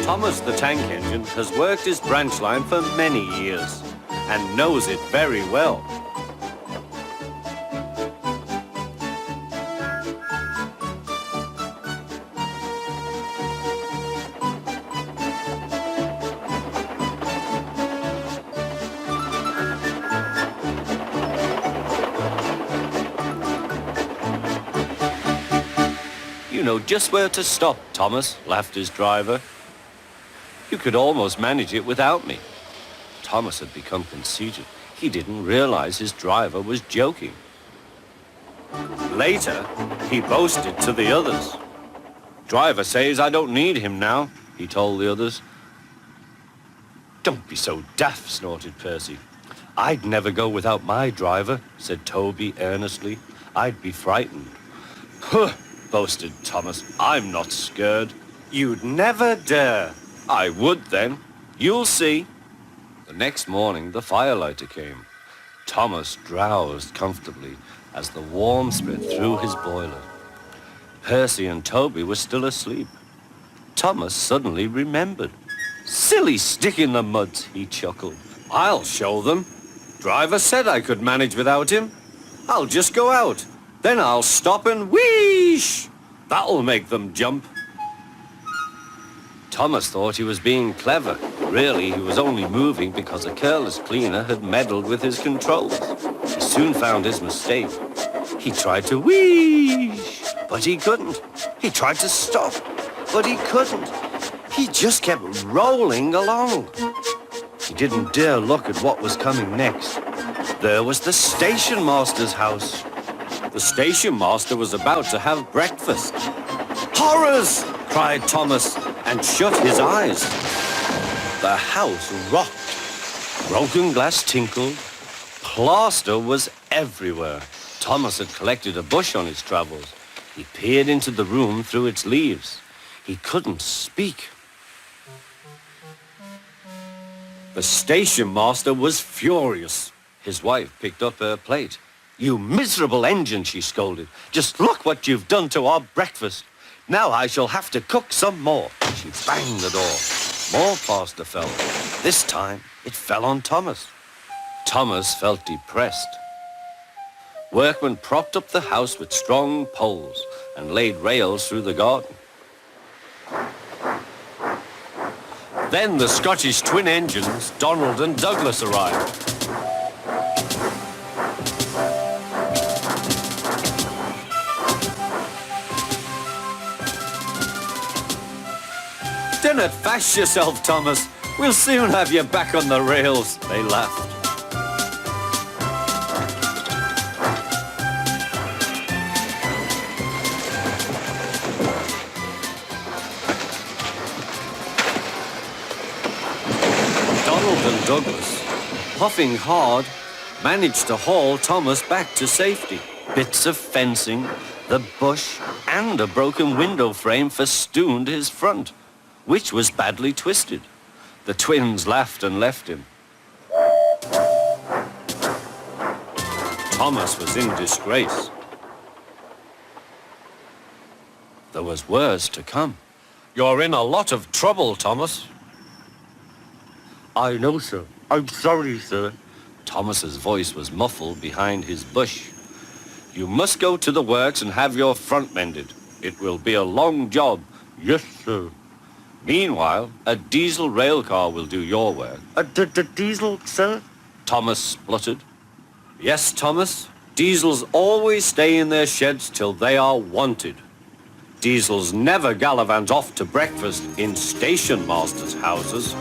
Thomas the tank engine has worked his branch line for many years and knows it very well. You know just where to stop, Thomas, laughed his driver. You could almost manage it without me. Thomas had become conceited. He didn't realize his driver was joking. Later, he boasted to the others. Driver says I don't need him now, he told the others. Don't be so daft, snorted Percy. I'd never go without my driver, said Toby earnestly. I'd be frightened. Huh, boasted Thomas. I'm not scared. You'd never dare. I would then. You'll see. The next morning, the firelighter came. Thomas drowsed comfortably as the warmth spread through his boiler. Percy and Toby were still asleep. Thomas suddenly remembered. Silly stick in the mud, he chuckled. I'll show them. Driver said I could manage without him. I'll just go out. Then I'll stop and wheesh. That'll make them jump. Thomas thought he was being clever. Really, he was only moving because a careless cleaner had meddled with his controls. He soon found his mistake. He tried to wheesh, but he couldn't. He tried to stop, but he couldn't. He just kept rolling along. He didn't dare look at what was coming next. There was the stationmaster's house. The stationmaster was about to have breakfast. Horrors! Cried Thomas and shut his eyes. The house rocked. Broken glass tinkled. Plaster was everywhere. Thomas had collected a bush on his travels. He peered into the room through its leaves. He couldn't speak. The stationmaster was furious. His wife picked up her plate. You miserable engine, she scolded. Just look what you've done to our breakfast. Now I shall have to cook some more. She banged the door. More plaster fell. This time, it fell on Thomas. Thomas felt depressed. Workmen propped up the house with strong poles and laid rails through the garden. Then the Scottish twin engines, Donald and Douglas, arrived. Dinna fash yourself, Thomas. We'll soon have you back on the rails, they laughed. Donald and Douglas, puffing hard, managed to haul Thomas back to safety. Bits of fencing, the bush, and a broken window frame festooned his front, which was badly twisted. The twins laughed and left him. Thomas was in disgrace. There was worse to come. You're in a lot of trouble, Thomas. I know, sir. I'm sorry, sir. Thomas's voice was muffled behind his bush. You must go to the works and have your front mended. It will be a long job. Yes, sir. Meanwhile, a diesel rail car will do your work. A diesel, sir? Thomas spluttered. Yes, Thomas. Diesels always stay in their sheds till they are wanted. Diesels never gallivant off to breakfast in stationmasters' houses.